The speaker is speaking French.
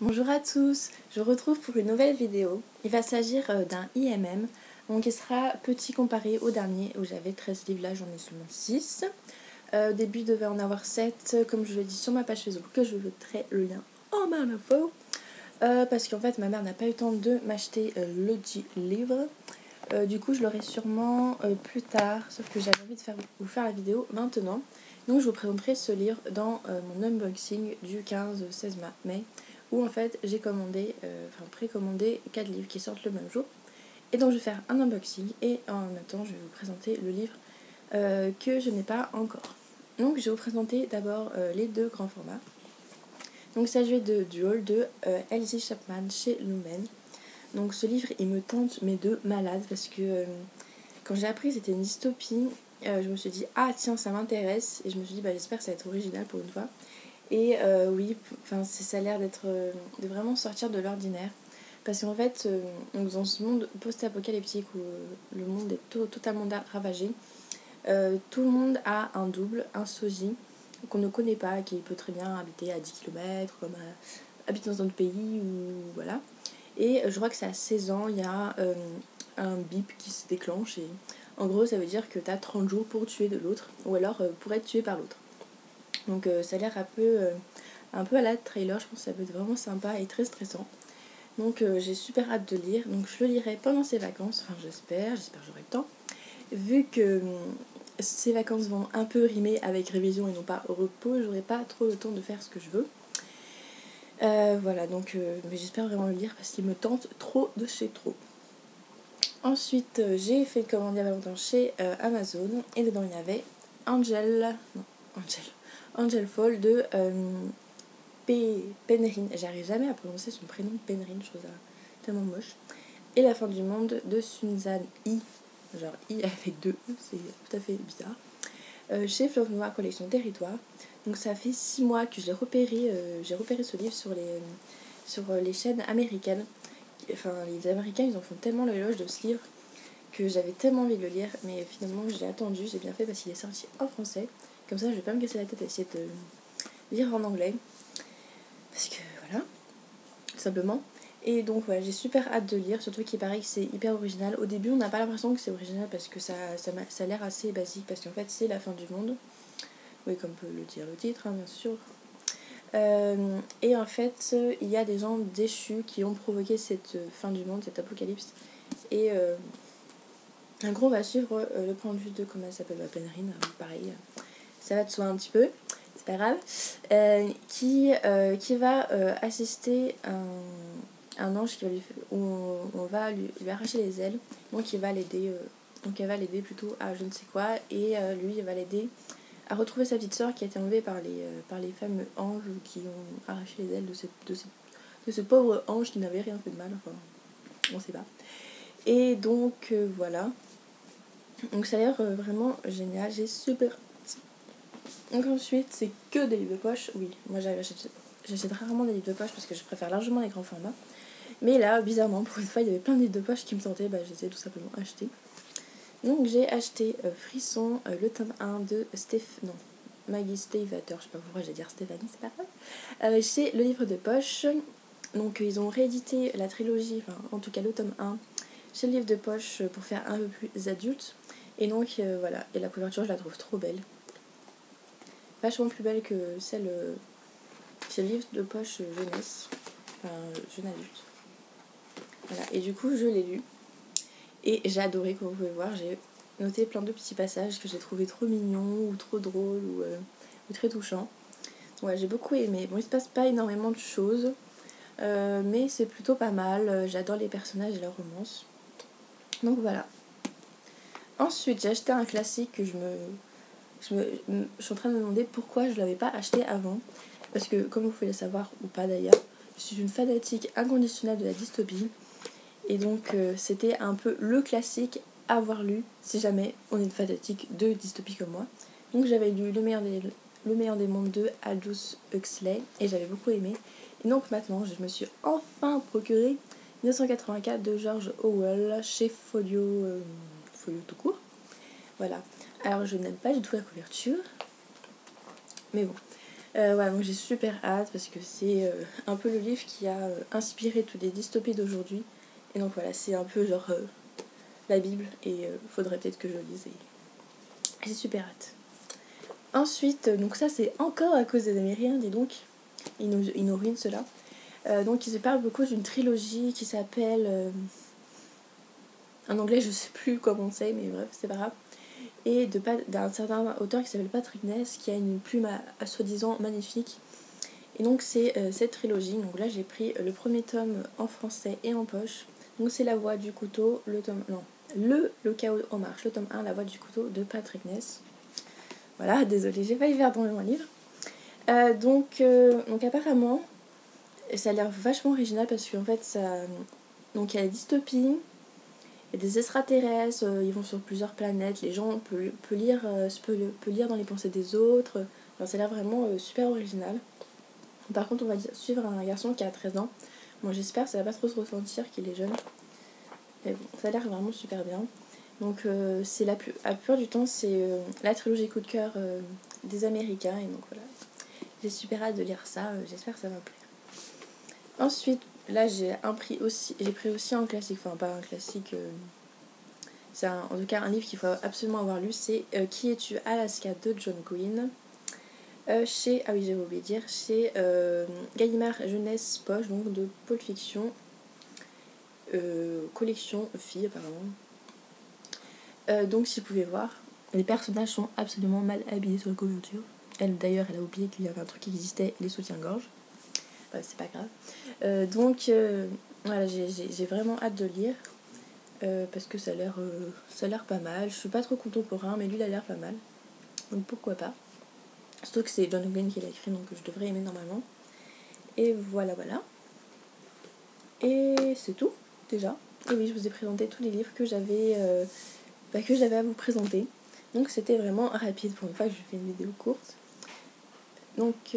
Bonjour à tous, je retrouve pour une nouvelle vidéo. Il va s'agir d'un IMM, donc il sera petit comparé au dernier où j'avais 13 livres, là j'en ai seulement 6. Au début je devais en avoir 7, comme je l'ai dit sur ma page Facebook, que je mettrai le lien en barre d'infos. Parce qu'en fait ma mère n'a pas eu le temps de m'acheter le livre. Du coup je l'aurai sûrement plus tard, sauf que j'avais envie de vous faire la vidéo maintenant. Donc je vous présenterai ce livre dans mon unboxing du 15-16 mai, où en fait j'ai précommandé 4 livres qui sortent le même jour. Et donc je vais faire un unboxing et en même temps je vais vous présenter le livre que je n'ai pas encore. Donc je vais vous présenter d'abord les deux grands formats. Donc il s'agit de Duel de Elsie Chapman chez Lumen. Donc ce livre il me tente mais de malade parce que quand j'ai appris que c'était une dystopie, je me suis dit ah tiens ça m'intéresse et je me suis dit j'espère que ça va être original pour une fois. Et oui, ça a l'air de vraiment sortir de l'ordinaire. Parce qu'en fait, dans ce monde post-apocalyptique où le monde est totalement ravagé, tout le monde a un double, un sosie, qu'on ne connaît pas, qui peut très bien habiter à 10 km, comme habiter dans un autre pays, ou voilà. Et je crois que c'est à 16 ans, il y a un bip qui se déclenche. Et en gros, ça veut dire que tu as 30 jours pour tuer de l'autre, ou alors pour être tué par l'autre. Donc ça a l'air un peu à la trailer, je pense que ça peut être vraiment sympa et très stressant. Donc j'ai super hâte de lire, donc je le lirai pendant ces vacances, enfin j'espère que j'aurai le temps. Vu que ces vacances vont un peu rimer avec révision et non pas repos, j'aurai pas trop le temps de faire ce que je veux. Voilà, donc mais j'espère vraiment le lire parce qu'il me tente trop de chez trop. Ensuite j'ai fait une commande il y a pas longtemps chez Amazon et dedans il y avait Angel Fall de Penryn. J'arrive jamais à prononcer son prénom Penryn, je trouve ça tellement moche. Et La fin du monde de Sunzan I, genre I avec deux E, c'est tout à fait bizarre. Chez Fleuve Noir Collection Territoire. Donc ça fait 6 mois que j'ai repéré ce livre sur les chaînes américaines. Enfin les Américains ils en font tellement l'éloge de ce livre que j'avais tellement envie de le lire, mais finalement j'ai attendu, j'ai bien fait parce qu'il est sorti en français. Comme ça je vais pas me casser la tête à essayer de lire en anglais. Parce que voilà, tout simplement. Et donc voilà, j'ai super hâte de lire, surtout qu'il paraît que c'est hyper original. Au début on n'a pas l'impression que c'est original parce que ça a l'air assez basique, parce qu'en fait c'est la fin du monde. Oui, comme peut le dire le titre, hein, bien sûr. Et en fait il y a des gens déchus qui ont provoqué cette fin du monde, cet apocalypse. Et un gros on va suivre le point de vue de, comment elle s'appelle, Penryn, pareil, ça va de soi un petit peu. C'est pas grave, qui va assister un ange qui va on va lui arracher les ailes, donc il va l'aider plutôt à je ne sais quoi, et lui il va l'aider à retrouver sa petite sœur qui a été enlevée par les fameux anges qui ont arraché les ailes de ce pauvre ange qui n'avait rien fait de mal, enfin on sait pas. Et donc voilà, donc ça a l'air vraiment génial, j'ai super. Donc ensuite, c'est que des livres de poche. Oui, moi j'achète rarement des livres de poche parce que je préfère largement les grands formats. Mais là, bizarrement, pour une fois, il y avait plein de livres de poche qui me tentaient. J'ai tout simplement acheté. Donc j'ai acheté Frisson, le tome 1 de Maggie Stiefvater. Je sais pas pourquoi j'allais dire Stéphanie, c'est pas grave. C'est le livre de poche. Donc ils ont réédité la trilogie, enfin en tout cas le tome 1, chez le livre de poche pour faire un peu plus adulte. Et donc voilà, et la couverture je la trouve trop belle. Vachement plus belle que celle chez le livre de poche jeunesse, enfin jeune adulte. Voilà, et du coup je l'ai lu et j'ai adoré, comme vous pouvez voir. J'ai noté plein de petits passages que j'ai trouvé trop mignons ou trop drôles ou très touchants. Ouais, j'ai beaucoup aimé. Bon, il se passe pas énormément de choses, mais c'est plutôt pas mal. J'adore les personnages et leur romance. Donc voilà. Ensuite j'ai acheté un classique que je suis en train de me demander pourquoi je ne l'avais pas acheté avant. Parce que, comme vous pouvez le savoir ou pas d'ailleurs, je suis une fanatique inconditionnelle de la dystopie. Et donc c'était un peu le classique à avoir lu si jamais on est une fanatique de dystopie comme moi. Donc j'avais lu Le meilleur des mondes de Aldous Huxley et j'avais beaucoup aimé. Et donc maintenant je me suis enfin procuré 1984 de George Orwell chez Folio tout court. Voilà. Alors je n'aime pas du tout la couverture, mais bon. Ouais, donc j'ai super hâte parce que c'est un peu le livre qui a inspiré toutes les dystopies d'aujourd'hui. Et donc voilà, c'est un peu genre la Bible et faudrait peut-être que je le lise. Et j'ai super hâte. Ensuite, donc ça c'est encore à cause des Américains, dis donc. Ils nous ruinent cela. Donc ils se parlent beaucoup d'une trilogie qui s'appelle... en anglais je sais plus comment c'est, mais bref, c'est pas grave. Et d'un certain auteur qui s'appelle Patrick Ness, qui a une plume soi-disant magnifique. Et donc c'est cette trilogie. Donc là j'ai pris le premier tome en français et en poche. Donc c'est La Voix du couteau, le tome... Non, le chaos en marche, le tome 1, La Voix du couteau de Patrick Ness. Voilà, désolée, j'ai failli faire tomber mon livre. Donc apparemment, ça a l'air vachement original parce qu'en fait, donc il y a la dystopie, il y a des extraterrestres, ils vont sur plusieurs planètes, les gens peuvent lire dans les pensées des autres. Enfin, ça a l'air vraiment super original. Par contre, on va suivre un garçon qui a 13 ans. Bon, j'espère que ça va pas trop se ressentir qu'il est jeune. Mais bon, ça a l'air vraiment super bien. Donc c'est la plupart du temps, c'est la trilogie coup de cœur des Américains. Et donc voilà, j'ai super hâte de lire ça. J'espère que ça va me plaire. Ensuite, là j'ai pris aussi un classique, enfin pas un classique, c'est en tout cas un livre qu'il faut absolument avoir lu, c'est Qui es-tu Alaska de John Green, chez, ah oui j'avais oublié de dire, chez Gallimard Jeunesse Poche, donc de Pôle Fiction, collection filles apparemment. Donc si vous pouvez voir, les personnages sont absolument mal habillés sur la couverture. Elle d'ailleurs elle a oublié qu'il y avait un truc qui existait, les soutiens-gorge. C'est pas grave. Donc voilà, j'ai vraiment hâte de lire parce que ça a l'air pas mal. Je suis pas trop contemporain, mais lui il a l'air pas mal. Donc pourquoi pas. Surtout que c'est John Green qui l'a écrit, donc je devrais aimer normalement. Et voilà. Et c'est tout déjà. Et oui, je vous ai présenté tous les livres que j'avais à vous présenter. Donc c'était vraiment rapide pour une fois que je fais une vidéo courte. Donc